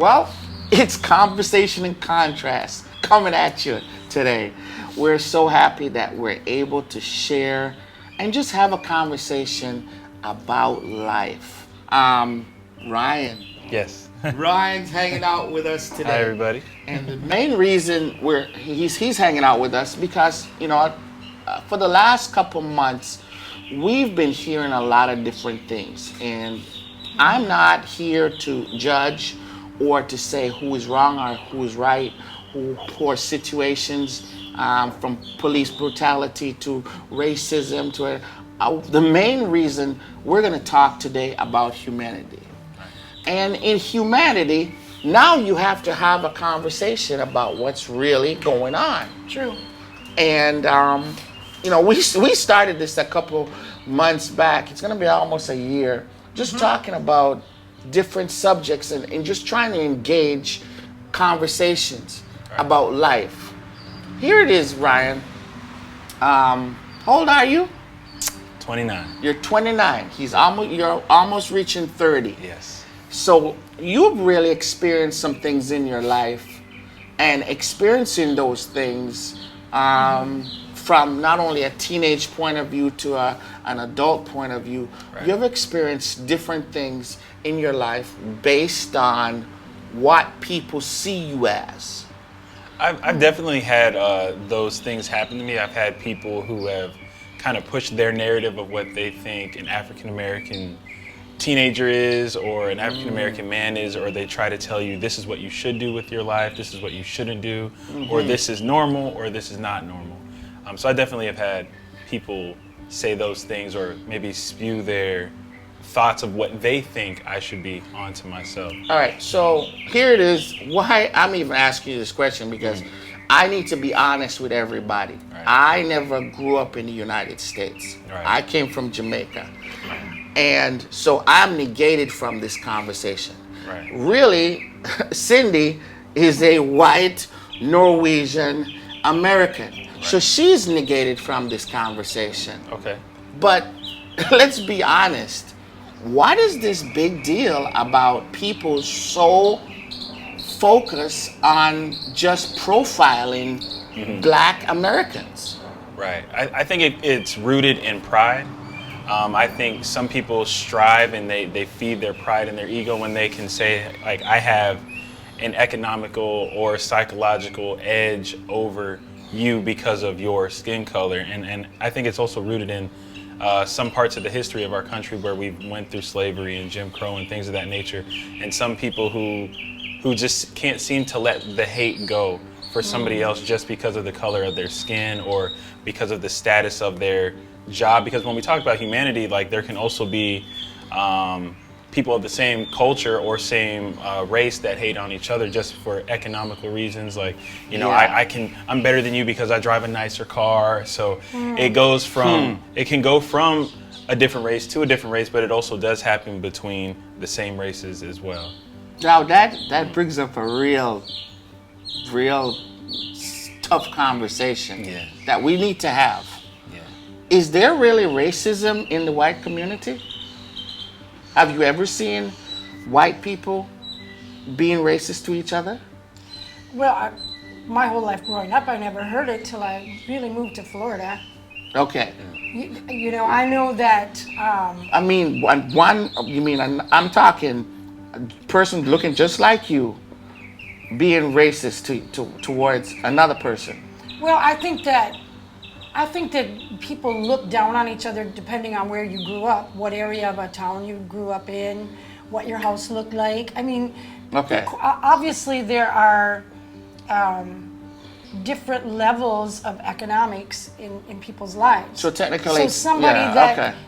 Well, it's Conversation and Contrast coming at you today. We're so happy that we're able to share and just have a conversation about life. Ryan. Yes. Ryan's hanging out with us today. Hi, everybody. And the main reason he's hanging out with us because, for the last couple months, we've been hearing a lot of different things. And I'm not here to judge or to say who is wrong or who is right, or situations from police brutality to racism to the main reason we're going to talk today about humanity. And in humanity, now you have to have a conversation about what's really going on. True. And we started this a couple months back. It's going to be almost a year, just talking about different subjects and just trying to engage conversations about life. Here it is, Ryan. How old are you? 29. You're 29. You're almost reaching 30. Yes. So you've really experienced some things in your life, and experiencing those things from not only a teenage point of view to an adult point of view, you've experienced different things in your life based on what people see you as. I've definitely had those things happen to me. I've had people who have kind of pushed their narrative of what they think an African American teenager is or an African American man is, or they try to tell you this is what you should do with your life, this is what you shouldn't do, or this is normal or this is not normal. So I definitely have had people say those things or maybe spew their thoughts of what they think I should be onto myself. All right, so here it is. Why I'm even asking you this question because I need to be honest with everybody. Right. I never grew up in the United States. Right. I came from Jamaica. And so I'm negated from this conversation. Right. Really, Cindy is a white Norwegian American. Right. So she's negated from this conversation. Okay. But let's be honest. What is this big deal about people so focused on just profiling Black Americans? Right. I think it's rooted in pride. I think some people strive and they feed their pride and their ego when they can say, like, I have an economical or psychological edge over you because of your skin color. And I think it's also rooted in some parts of the history of our country where we went through slavery and Jim Crow and things of that nature. And some people who just can't seem to let the hate go for somebody else just because of the color of their skin or because of the status of their job. Because when we talk about humanity, like, there can also be people of the same culture or same race that hate on each other just for economical reasons. Like, I'm better than you because I drive a nicer car. So it goes from, it can go from a different race to a different race, but it also does happen between the same races as well. Now that brings up a real tough conversation that we need to have. Is there really racism in the white community? Have you ever seen white people being racist to each other? Well, my whole life growing up, I never heard it till I really moved to Florida. Okay. I know that. I mean, I'm talking a person looking just like you being racist towards another person. Well, I think that people look down on each other depending on where you grew up, what area of a town you grew up in, what your house looked like. I mean, obviously there are different levels of economics in people's lives. So technically,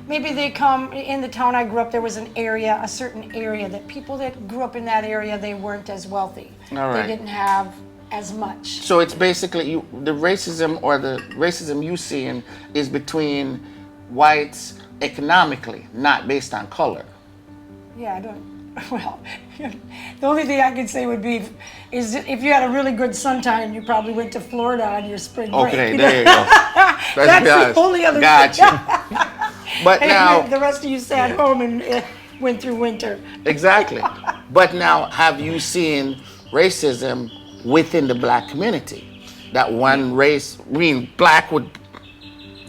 maybe they come in the town I grew up, there was a certain area that people that grew up in that area, they weren't as wealthy. All right. They didn't have as much. So it's basically the racism you see is between whites economically, not based on color. Yeah, well, the only thing I could say would be is if you had a really good suntan, you probably went to Florida on your spring break. Okay, there you go. That's the only other Gotcha. But now the rest of you sat home and went through winter. Exactly. But now, have you seen racism within the black community? That one race, I mean, black would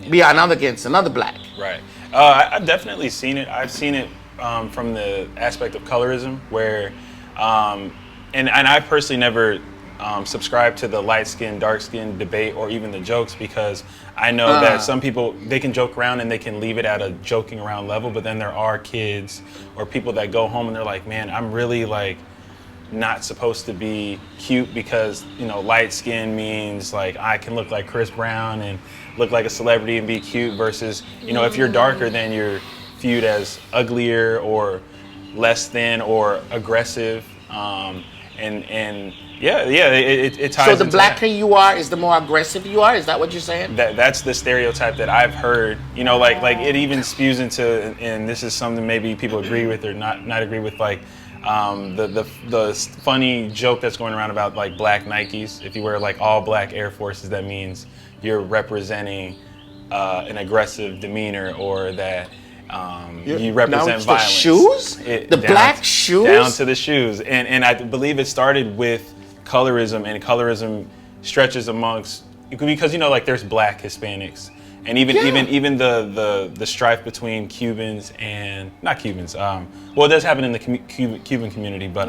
be another against another black. Right. I've definitely seen it. I've seen it from the aspect of colorism, where, and I personally never subscribe to the light skin, dark skin debate or even the jokes, because I know that some people, they can joke around and they can leave it at a joking around level, but then there are kids or people that go home and they're like, man, I'm really like not supposed to be cute because, you know, light skin means like I can look like Chris Brown and look like a celebrity and be cute, versus, you know, if you're darker, then you're viewed as uglier or less than or aggressive. It ties. So the into blacker that. you are is the more aggressive you are. Is that what you're saying? That's the stereotype that I've heard. You know, like it even spews into, and this is something maybe people agree with or not agree with, like the funny joke that's going around about like black Nikes. If you wear like all black Air Forces, that means you're representing an aggressive demeanor, or that you represent violence. The shoes? Black shoes? Down to the shoes. And I believe it started with colorism, and colorism stretches amongst, because, you know, like there's black Hispanics, and even the strife between Cubans and, not Cubans, well, it does happen in the Cuban community, but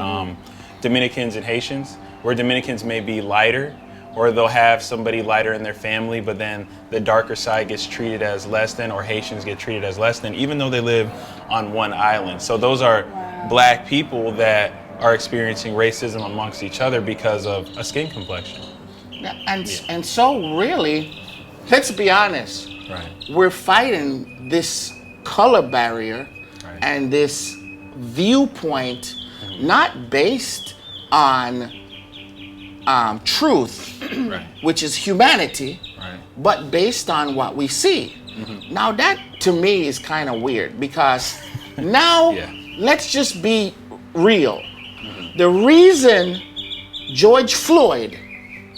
Dominicans and Haitians, where Dominicans may be lighter, or they'll have somebody lighter in their family, but then the darker side gets treated as less than, or Haitians get treated as less than, even though they live on one island. So those are black people that are experiencing racism amongst each other because of a skin complexion. And so really, let's be honest, we're fighting this color barrier and this viewpoint not based on truth, which is humanity, but based on what we see. Now that to me is kind of weird, because now let's just be real. The reason George Floyd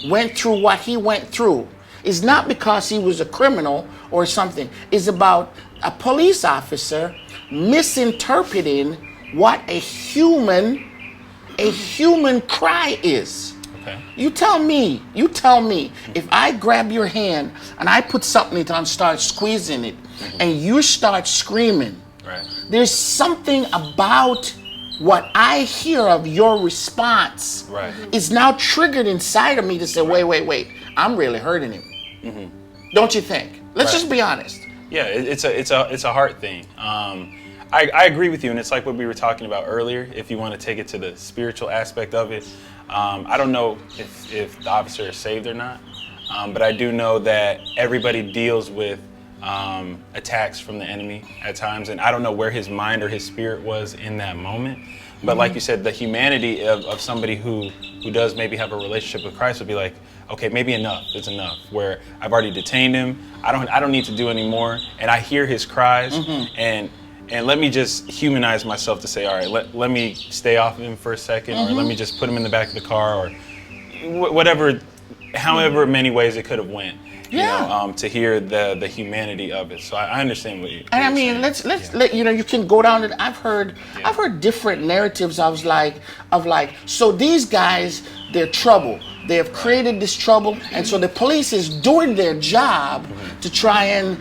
went through what he went through is not because he was a criminal or something. It's about a police officer misinterpreting what a human cry is. You tell me, if I grab your hand and I put something in it and start squeezing it, and you start screaming, there's something about what I hear of your response is now triggered inside of me to say, wait, I'm really hurting him. Don't you think? Let's just be honest. Yeah, it's a heart thing. I agree with you, and it's like what we were talking about earlier. If you want to take it to the spiritual aspect of it, I don't know if the officer is saved or not, but I do know that everybody deals with attacks from the enemy at times, and I don't know where his mind or his spirit was in that moment. But like you said, the humanity of somebody who does maybe have a relationship with Christ would be like, okay, maybe it's enough. Where I've already detained him, I don't need to do any more, and I hear his cries, and let me just humanize myself to say, all right, let me stay off of him for a second, or let me just put him in the back of the car, or whatever, however many ways it could have went. You know, to hear the humanity of it. So I understand what you. And I mean, let's let you know, you can go down. I've heard different narratives. Of like, so these guys, they're trouble. They have created this trouble, and so the police is doing their job to try and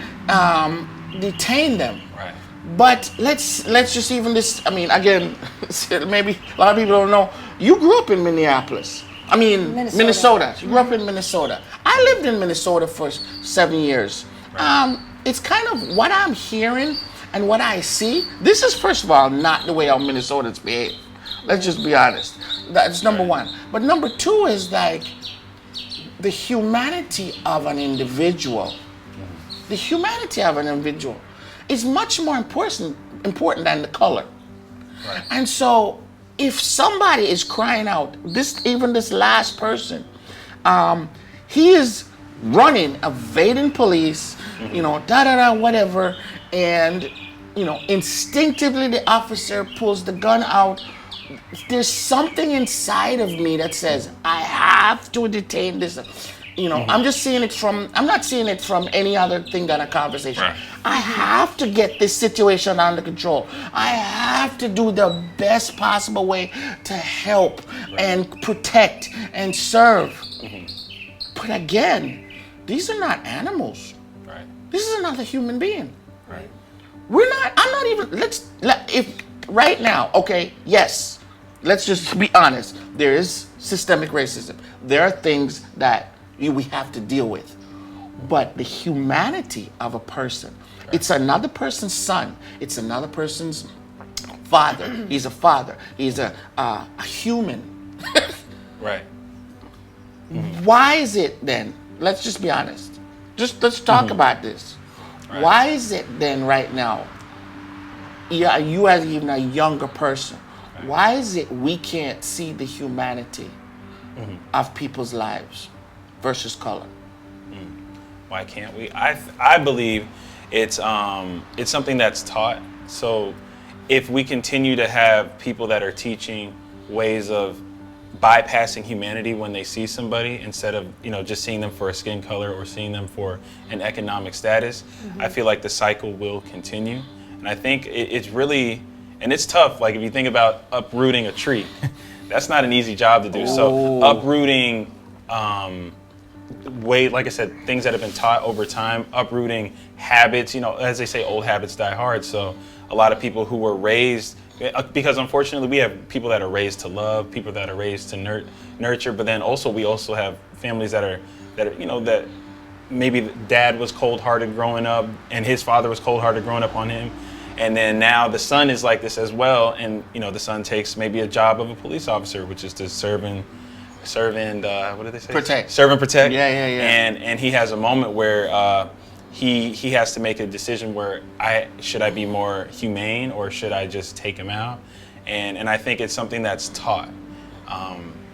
detain them. Right. But let's just even this. I mean, again, maybe a lot of people don't know. You grew up in Minneapolis. I mean, Minnesota. You grew up in Minnesota. I lived in Minnesota for 7 years. It's kind of what I'm hearing and what I see. This is, first of all, not the way our Minnesotans behave. Let's just be honest. That's number one. But number two is like the humanity of an individual. The humanity of an individual is much more important than the color. Right. And so if somebody is crying out, this last person, he is running, evading police, whatever, and instinctively the officer pulls the gun out. There's something inside of me that says, I have to detain this. You know, I'm just seeing it from, I'm not seeing it from any other thing than a conversation. Right. I have to get this situation under control. I have to do the best possible way to help and protect and serve. But again, these are not animals. Right. This is another human being. Right. I'm not even, if right now, okay, yes, let's just be honest. There is systemic racism. There are things that we have to deal with. But the humanity of a person, it's another person's son, it's another person's father. He's a father. He's a human. Right. Why is it then, let's just be honest. Let's talk about this. Right. Why is it then right now, you as even a younger person, why is it we can't see the humanity of people's lives versus color? Why can't we? I believe it's something that's taught. So if we continue to have people that are teaching ways of bypassing humanity when they see somebody, instead of just seeing them for a skin color or seeing them for an economic status, I feel like the cycle will continue. And I think it's really, and it's tough. Like if you think about uprooting a tree, that's not an easy job to do. So uprooting, like I said, things that have been taught over time, uprooting habits. As they say, old habits die hard. So a lot of people who were raised, because unfortunately we have people that are raised to love, people that are raised to nurture, but then also we also have families that are that maybe dad was cold-hearted growing up and his father was cold-hearted growing up on him, and then now the son is like this as well, and the son takes maybe a job of a police officer, which is to serve and what do they say? Protect. Serve and protect. Yeah. And he has a moment where he has to make a decision where should I be more humane or should I just take him out? And I think it's something that's taught.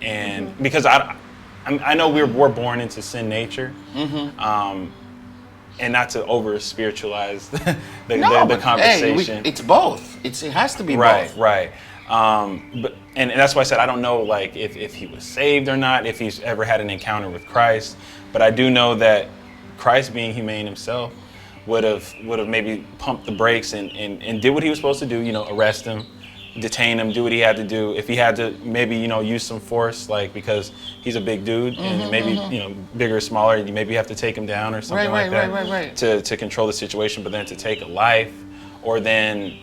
And because I know we're born into sin nature. And not to over spiritualize the conversation. Hey, it's both. It has to be both. Right. But that's why I said I don't know like if he was saved or not, if he's ever had an encounter with Christ. But I do know that Christ, being humane himself, would have maybe pumped the brakes and did what he was supposed to do. Arrest him, detain him, do what he had to do. If he had to maybe use some force, like because he's a big dude and maybe bigger or smaller, you maybe have to take him down or something like that. Right. To control the situation. But then to take a life, or then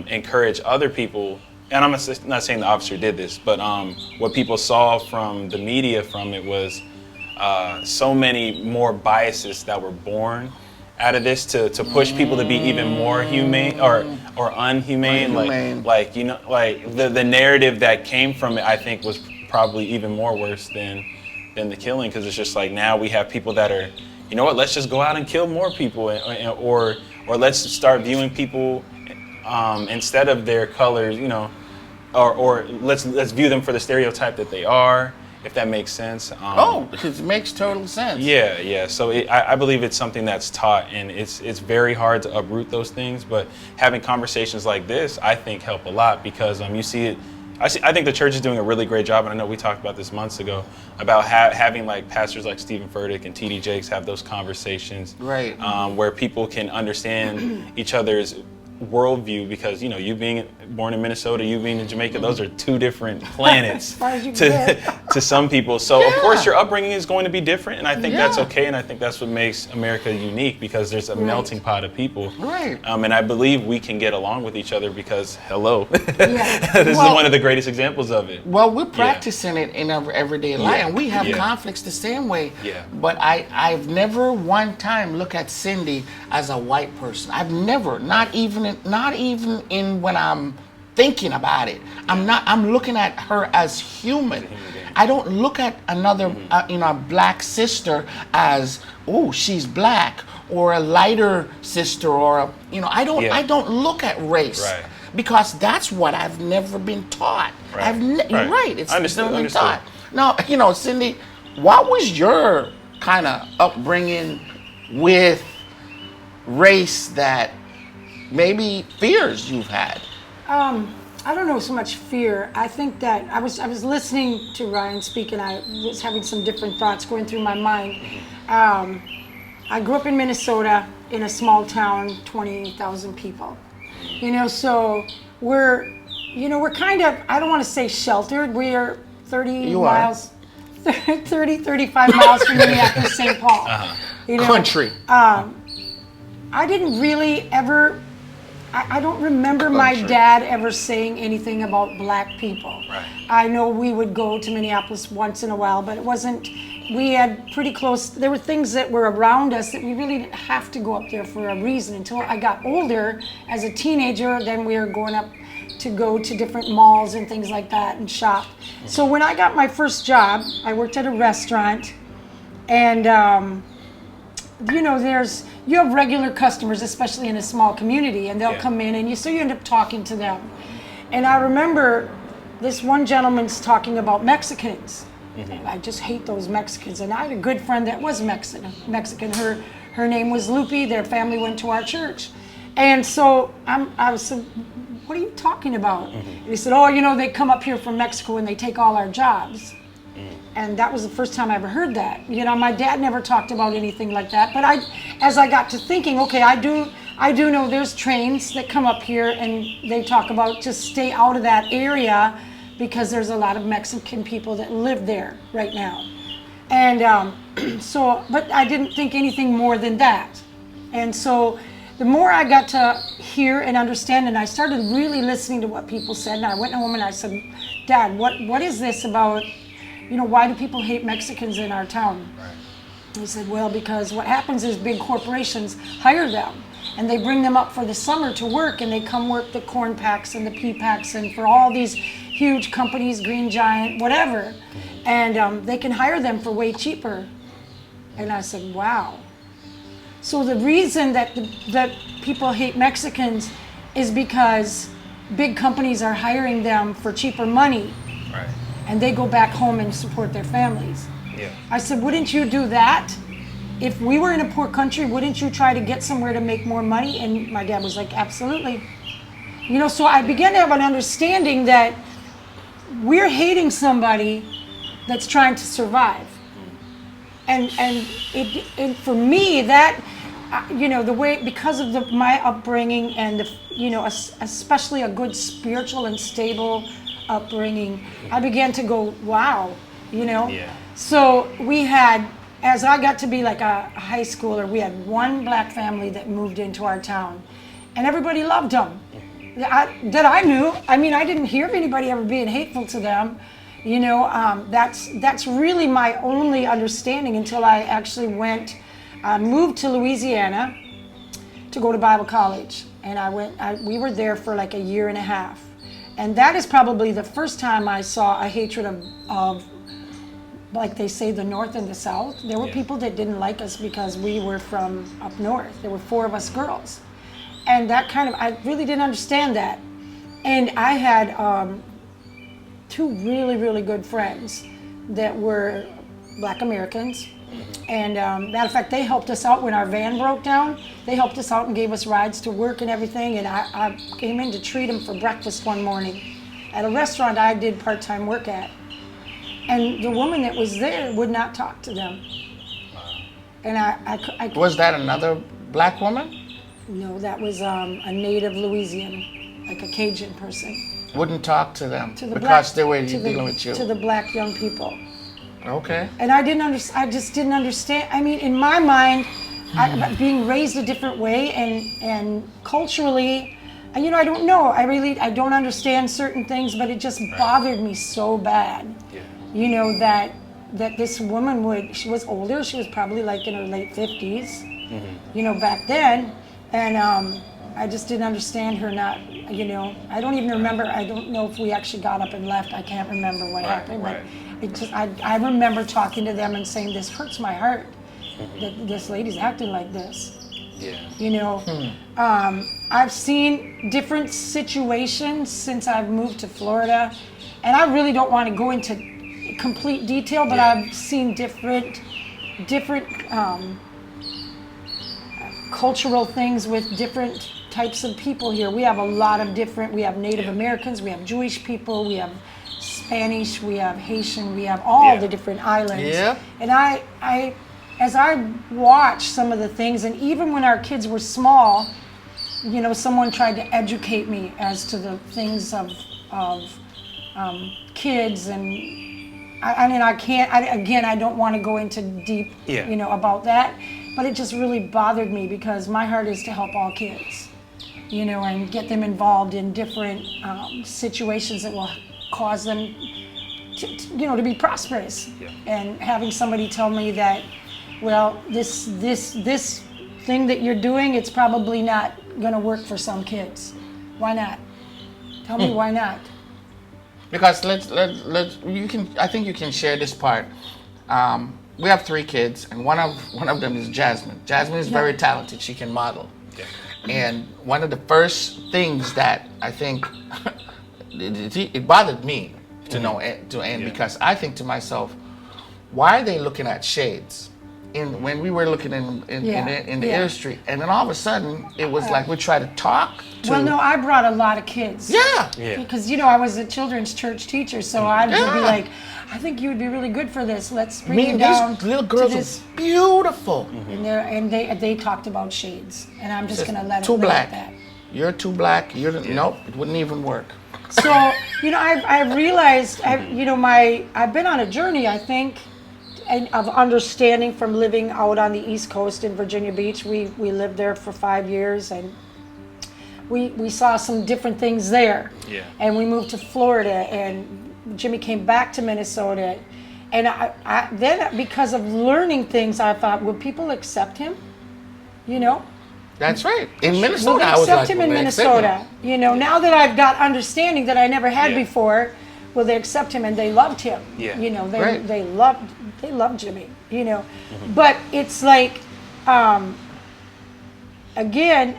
encourage other people. And I'm not saying the officer did this, but what people saw from the media from it was so many more biases that were born out of this to push people to be even more humane or unhumane. Like the narrative that came from it, I think, was probably even more worse than the killing, because it's just like now we have people that are, let's just go out and kill more people, or let's start viewing people instead of their colors, or let's view them for the stereotype that they are, if that makes sense. It makes total sense. Yeah. So I believe it's something that's taught, and it's very hard to uproot those things. But having conversations like this, I think, help a lot, because you see it. I think the church is doing a really great job, and I know we talked about this months ago about having like pastors like Stephen Furtick and T.D. Jakes have those conversations, right? Where people can understand each other's worldview, because you being born in Minnesota, you being in Jamaica, those are two different planets to some people. So of course your upbringing is going to be different, and I think that's okay, and I think that's what makes America unique, because there's a melting pot of people. Right. And I believe we can get along with each other because this is one of the greatest examples of it. Well, we're practicing it in our everyday life, and we have conflicts the same way. Yeah. But I've never one time looked at Cindy as a white person. I've never, not even in when I'm thinking about it. I'm looking at her as human. I don't look at another, a black sister as, she's black, or a lighter sister, or I don't look at race. Right. Because that's what I've never been taught. Right. You're right. It's Understood. never been taught. Now, Cindy, what was your kind of upbringing with race that maybe fears you've had? I don't know so much fear. I think that I was listening to Ryan speak, and I was having some different thoughts going through my mind. I grew up in Minnesota in a small town, 20,000 people. So we're kind of, I don't want to say sheltered. We're 35 miles from Minneapolis, St. Paul. Country. I didn't really ever, I don't remember my dad ever saying anything about black people. Right. I know we would go to Minneapolis once in a while, but it wasn't, we had pretty close, there were things that were around us that we really didn't have to go up there for a reason until I got older. As a teenager, then we were going up to go to different malls and things like that and shop. So when I got my first job, I worked at a restaurant, and you have regular customers, especially in a small community, and they'll come in, and you end up talking to them. And I remember this one gentleman's talking about Mexicans. I just hate those Mexicans. And I had a good friend that was Mexican. Her name was Lupe. Their family went to our church. And so I was so, what are you talking about? And he said, oh, they come up here from Mexico and they take all our jobs. And that was the first time I ever heard that. My dad never talked about anything like that. But as I got to thinking, okay, I do know there's trains that come up here, and they talk about just stay out of that area because there's a lot of Mexican people that live there right now. And but I didn't think anything more than that. And so the more I got to hear and understand, and I started really listening to what people said, and I went home and I said, Dad, what is this about? Why do people hate Mexicans in our town? Right. He said, well, because what happens is big corporations hire them, and they bring them up for the summer to work, and they come work the corn packs and the pea packs, and for all these huge companies, Green Giant, whatever, and they can hire them for way cheaper. And I said, wow. So the reason that people hate Mexicans is because big companies are hiring them for cheaper money. Right. And they go back home and support their families. Yeah. I said, wouldn't you do that? If we were in a poor country, wouldn't you try to get somewhere to make more money? And my dad was like, absolutely. So I began to have an understanding that we're hating somebody that's trying to survive. And for me, that, the way, because of my upbringing and, especially a good spiritual and stable upbringing, I began to go, wow, Yeah. So we had, as I got to be like a high schooler, we had one black family that moved into our town, and everybody loved them. That I knew. I mean, I didn't hear of anybody ever being hateful to them. That's really my only understanding until I actually moved to Louisiana to go to Bible college, and we were there for like a year and a half. And that is probably the first time I saw a hatred of, like they say, the North and the South. There were people that didn't like us because we were from up north. There were 4 of us girls. And that I really didn't understand that. And I had 2 really, really good friends that were Black Americans. And matter of fact, they helped us out when our van broke down. They helped us out and gave us rides to work and everything. And I came in to treat them for breakfast one morning at a restaurant I did part-time work at. And the woman that was there would not talk to them. And I Was that another black woman? No, that was a native Louisiana, like a Cajun person. Wouldn't talk to them To the because black, they were to the- dealing with you. To the black young people. Okay. And I just didn't understand. I mean, in my mind, being raised a different way and culturally, I don't know. I don't understand certain things, but it just bothered me so bad. Yeah. That this woman she was older. She was probably like in her late 50s, back then. And I just didn't understand her not, I don't even remember. I don't know if we actually got up and left. I can't remember what happened. Right. But I remember talking to them and saying, this hurts my heart that this lady's acting like this. Yeah. I've seen different situations since I've moved to Florida, and I really don't want to go into complete detail, but I've seen different cultural things with different types of people here. We have a lot of different, we have Native Americans, we have Jewish people, we have Spanish, we have Haitian, we have all the different islands. Yeah. And I, as I watch some of the things, and even when our kids were small, you know, someone tried to educate me as to the things of kids, and I mean, I don't want to go into deep, you know, about that, but it just really bothered me because my heart is to help all kids, you know, and get them involved in different situations that will cause them to, you know, to be prosperous. And having somebody tell me that, well, this thing that you're doing, it's probably not going to work for some kids. Why not? Tell me why not. Because let's you can, I think you can share this part. We have 3 kids, and one of them is Jasmine. Jasmine is very talented. She can model. And one of the first things that I think it bothered me to end because I think to myself, why are they looking at shades? When we were looking in the air street, and then all of a sudden it was like we tried to talk to. Well, no, I brought a lot of kids. Yeah. Because you know I was a children's church teacher, so I'd be like, I think you would be really good for this. Let's bring you down. These little girls are beautiful. And they talked about shades, and I'm just gonna let it too live black. at that. You're too black. Nope, it wouldn't even work. So you know, I've realized, I've been on a journey, I think, of understanding from living out on the East Coast in Virginia Beach. We lived there for 5 years, and we saw some different things there. And we moved to Florida, and Jimmy came back to Minnesota, and I then because of learning things, I thought, will people accept him? You know. That's right. In Minnesota, Will I was they accept like, him will in they Minnesota? accept him? You know, now that I've got understanding that I never had before, will they accept him? And they loved him. You know, they loved Jimmy. You know, but it's like, again,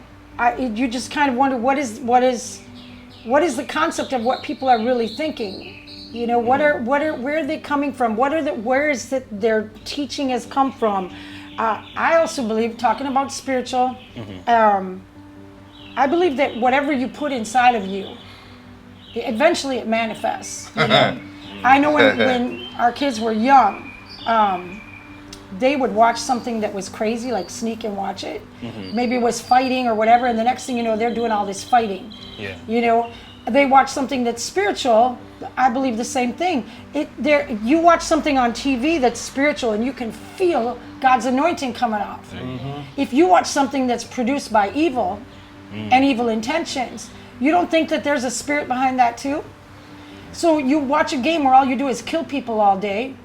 you just kind of wonder what is the concept of what people are really thinking. You know, where are they coming from? Where is it their teaching has come from? I also believe, talking about spiritual, I believe that whatever you put inside of you, eventually it manifests. You know? I know when our kids were young, they would watch something that was crazy, like sneak and watch it. Maybe it was fighting or whatever, and the next thing you know, they're doing all this fighting. You know, they watch something that's spiritual. I believe the same thing. You watch something on TV that's spiritual, and you can feel God's anointing coming off. If you watch something that's produced by evil and evil intentions, you don't think that there's a spirit behind that too? So you watch a game where all you do is kill people all day,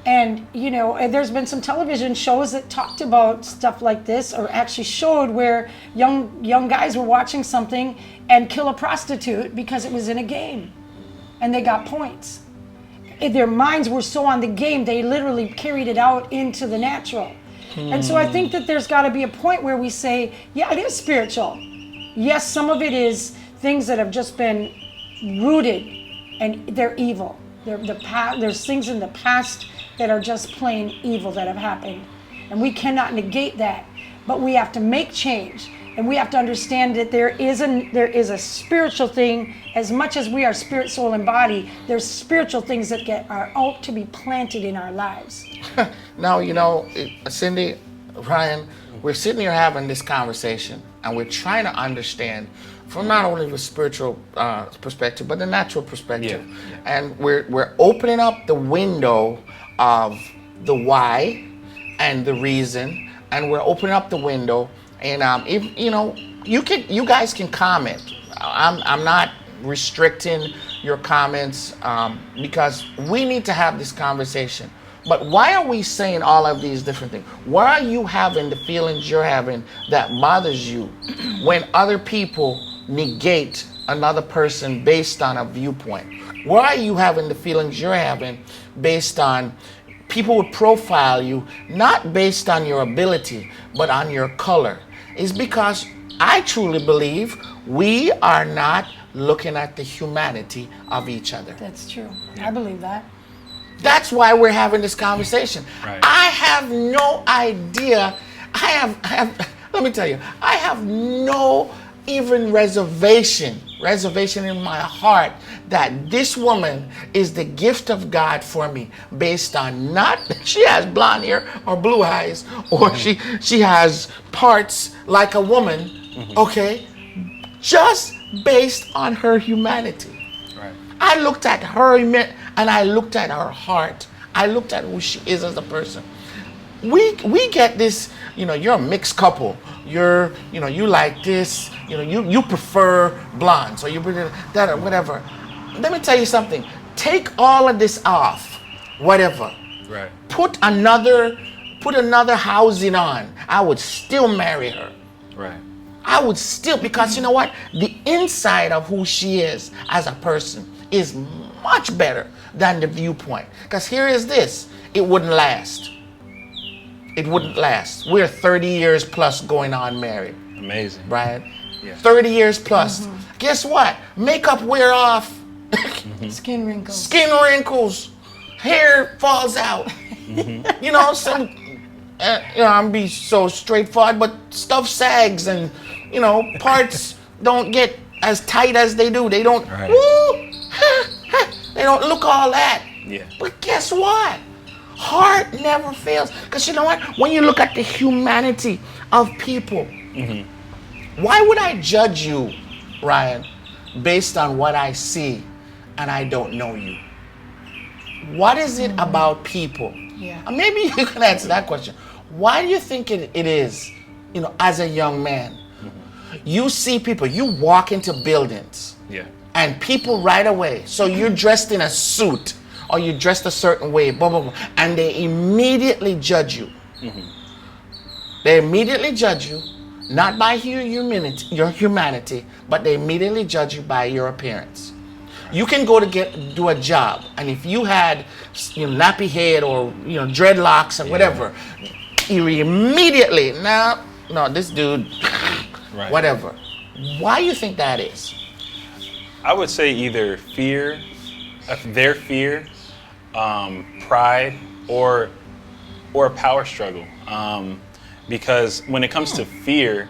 and you know, there's been some television shows that talked about stuff like this, or actually showed where young guys were watching something and kill a prostitute because it was in a game, and they got points. Their minds were so on the game, they literally carried it out into the natural. And so I think that there's got to be a point where we say, yeah, it is spiritual. Yes, some of it is things that have just been rooted, and they're evil. There's things in the past that are just plain evil that have happened. And we cannot negate that, but we have to make change. And we have to understand that there is a spiritual thing. As much as we are spirit, soul, and body, there's spiritual things that are out to be planted in our lives. Now, you know, Cindy, Ryan, we're sitting here having this conversation, and we're trying to understand from not only the spiritual perspective, but the natural perspective. And we're opening up the window of the why and the reason, and we're opening up the window. And if you know, you guys can comment. I'm not restricting your comments because we need to have this conversation. But why are we saying all of these different things? Why are you having the feelings you're having that bothers you when other people negate another person based on a viewpoint? Why are you having the feelings you're having based on people would profile you not based on your ability but on your color? Is because I truly believe we are not looking at the humanity of each other. That's true. I believe that. That's why we're having this conversation. Right. I have no idea. Let me tell you, I have no even reservation in my heart that this woman is the gift of God for me, based on not that she has blonde hair or blue eyes, or she has parts like a woman, okay? Just based on her humanity. Right. I looked at her and I looked at her heart. I looked at who she is as a person. We get this, you're a mixed couple. You like this, you prefer blondes, or you prefer that, or whatever. Let me tell you something. Take all of this off, whatever. Right. Put another housing on. I would still marry her. Right. I would still, because you know what? The inside of who she is as a person is much better than the viewpoint. Because here is this, it wouldn't last. It wouldn't last. We're 30 years plus going on married. Amazing. Brian? Yeah. 30 years plus. Guess what? Makeup wear off. Skin wrinkles. Skin wrinkles. Hair falls out. I'm be so straightforward, but stuff sags, and parts don't get as tight as they do. They don't. Right. They don't look all that. Yeah. But guess what? Heart never fails. Because you know what? When you look at the humanity of people, why would I judge you, Ryan, based on what I see and I don't know you? What is it about people? Yeah. Maybe you can answer that question. Why do you think it is, as a young man, you see people, you walk into buildings, and people right away, so you're dressed in a suit, or you're dressed a certain way, blah, blah, blah, and they immediately judge you. They immediately judge you, not by your humanity, but they immediately judge you by your appearance. You can go to do a job, and if you had nappy head or dreadlocks and whatever, you immediately, no, this dude, whatever. Why do you think that is? I would say either fear, their fear, pride, or a power struggle. Because when it comes to fear,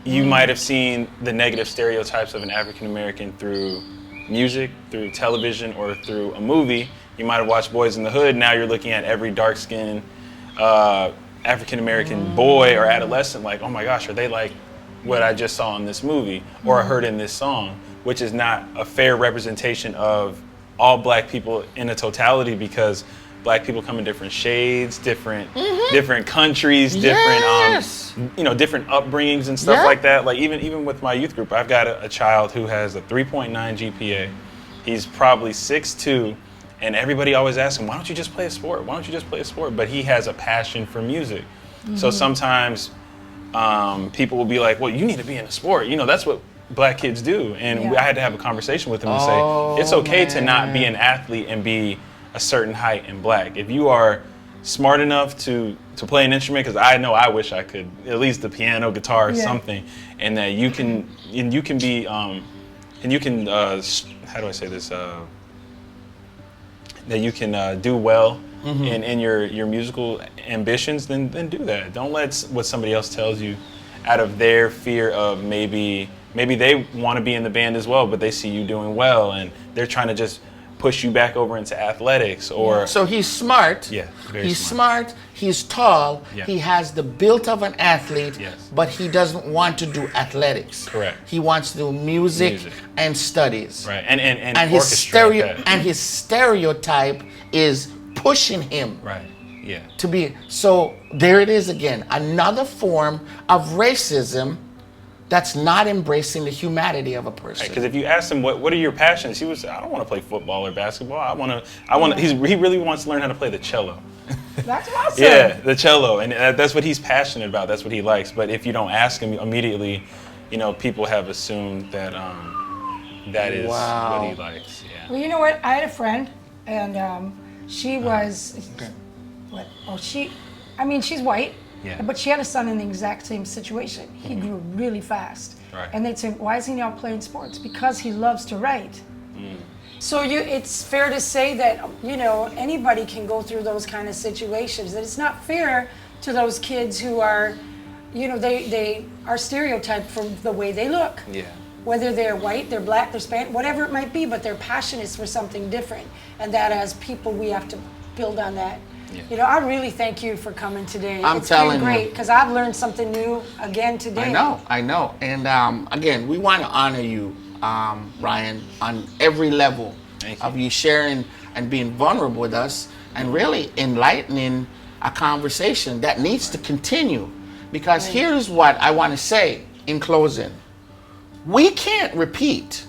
you might have seen the negative stereotypes of an African American through music, through television, or through a movie. You might have watched Boys in the Hood. Now you're looking at every dark-skinned African American boy or adolescent like, oh my gosh, are they like what I just saw in this movie or I heard in this song, which is not a fair representation of all black people in a totality, because black people come in different shades, different countries, different different upbringings and stuff like that. Like even with my youth group, I've got a child who has a 3.9 GPA. He's probably 6'2", and everybody always asks him, why don't you just play a sport? Why don't you just play a sport? But he has a passion for music. So sometimes people will be like, well, you need to be in a sport. That's what black kids do. And I had to have a conversation with him and say, it's okay to not be an athlete and be a certain height in black. If you are smart enough to play an instrument, because I know I wish I could, at least the piano, guitar, or something, and that you can be, how do I say this, that you can do well in your musical ambitions, then do that. Don't let what somebody else tells you out of their fear of maybe they want to be in the band as well, but they see you doing well and they're trying to just push you back over into athletics. Or so he's smart. Yeah, very he's smart. He's tall. Yeah. He has the build of an athlete, Yes. but he doesn't want to do athletics. Correct. He wants to do music and studies. Right, and his stereotype is pushing him. Right. Yeah. To be so. There it is again. Another form of racism that's not embracing the humanity of a person. Because if you ask him what are your passions, he would say, I don't want to play football or basketball. I want to. He really wants to learn how to play the cello. That's awesome. Yeah, the cello, and that's what he's passionate about. That's what he likes. But if you don't ask him immediately, people have assumed that that is what he likes. Yeah. Well, you know what? I had a friend, and she was she's white. Yeah. But she had a son in the exact same situation. He grew really fast. Right. And they'd say, why is he not playing sports? Because he loves to write. So it's fair to say that, anybody can go through those kind of situations. That it's not fair to those kids who are you know, they are stereotyped from the way they look. Yeah. Whether they're white, they're black, they're Spanish, whatever it might be, but their passion is for something different. And that as people, we have to build on that. Yeah. You know, I really thank you for coming today. I'm telling been great you. because I've learned something new again today. I know. And again, we want to honor you, Ryan, on every level of you sharing and being vulnerable with us and really enlightening a conversation that needs to continue. Because here's what I want to say in closing. We can't repeat.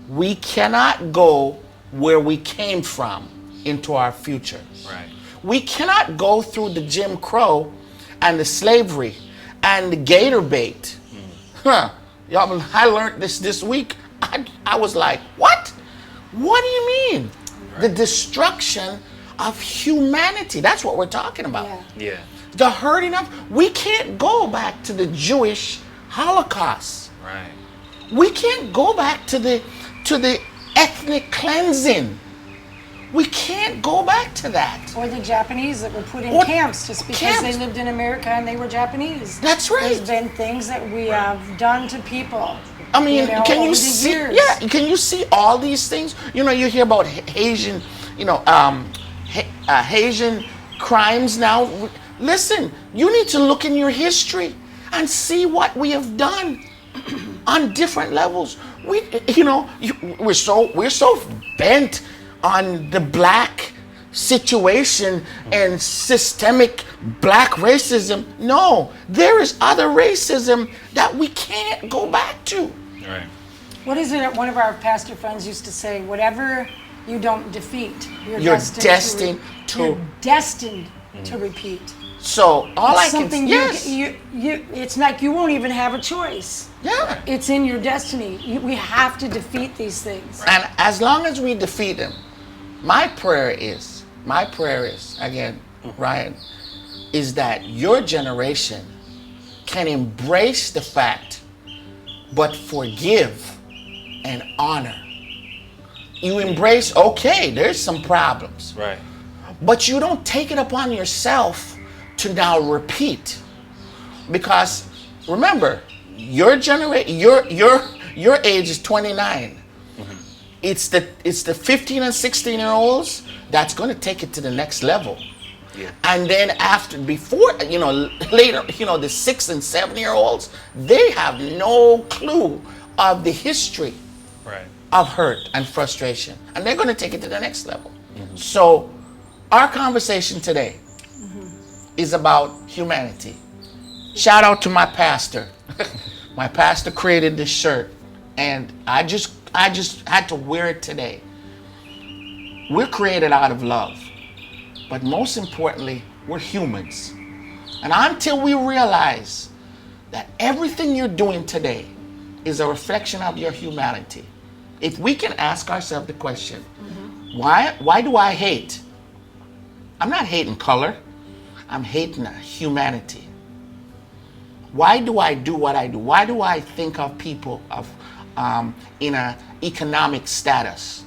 We cannot go where we came from into our future. Right. We cannot go through the Jim Crow and the slavery and the gator bait. Y'all, I learned this week. I was like, what? What do you mean? Right. The destruction of humanity. That's what we're talking about. Yeah. The hurting of, we can't go back to the Jewish Holocaust. Right. We can't go back to the ethnic cleansing. We can't go back to that. Or the Japanese that were put in camps just because they lived in America and they were Japanese. That's right. There's been things that we have done to people. I mean, you know, can you over the see? years. Yeah, can you see all these things? You know, you hear about Asian, Asian crimes now. Listen, you need to look in your history and see what we have done on different levels. We're so bent on the black situation and systemic black racism. No, there is other racism that we can't go back to. Right. What is it that one of our pastor friends used to say? Whatever you don't defeat, you're destined to repeat. So all it's I something can it's like you won't even have a choice. Yeah. It's in your destiny. We have to defeat these things. And as long as we defeat them, my prayer is, again, Ryan, is that your generation can embrace the fact, but forgive and honor. You embrace, okay, there's some problems. Right. But you don't take it upon yourself to now repeat. Because remember, your age is 29. It's the 15 and 16-year-olds that's going to take it to the next level. Yeah. And then later, the 6 and 7-year-olds, they have no clue of the history of hurt and frustration. And they're going to take it to the next level. Mm-hmm. So our conversation today is about humanity. Shout out to my pastor. My pastor created this shirt, and I just had to wear it today. We're created out of love, but most importantly, we're humans. And until we realize that everything you're doing today is a reflection of your humanity, if we can ask ourselves the question, why do I hate? I'm not hating color. I'm hating humanity. Why do I do what I do? Why do I think of people in an economic status?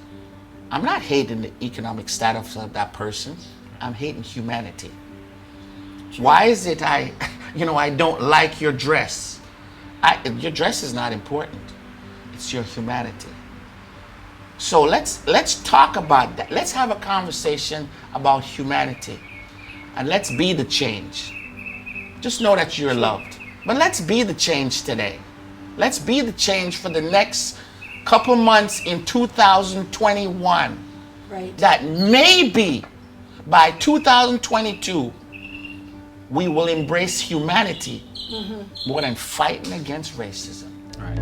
I'm not hating the economic status of that person. I'm hating humanity. Why is it I don't like your dress? Your dress is not important. It's your humanity. So let's talk about that. Let's have a conversation about humanity. And let's be the change. Just know that you're loved. But let's be the change today. Let's be the change for the next couple months in 2021. Right. That maybe by 2022, we will embrace humanity more than fighting against racism. Right.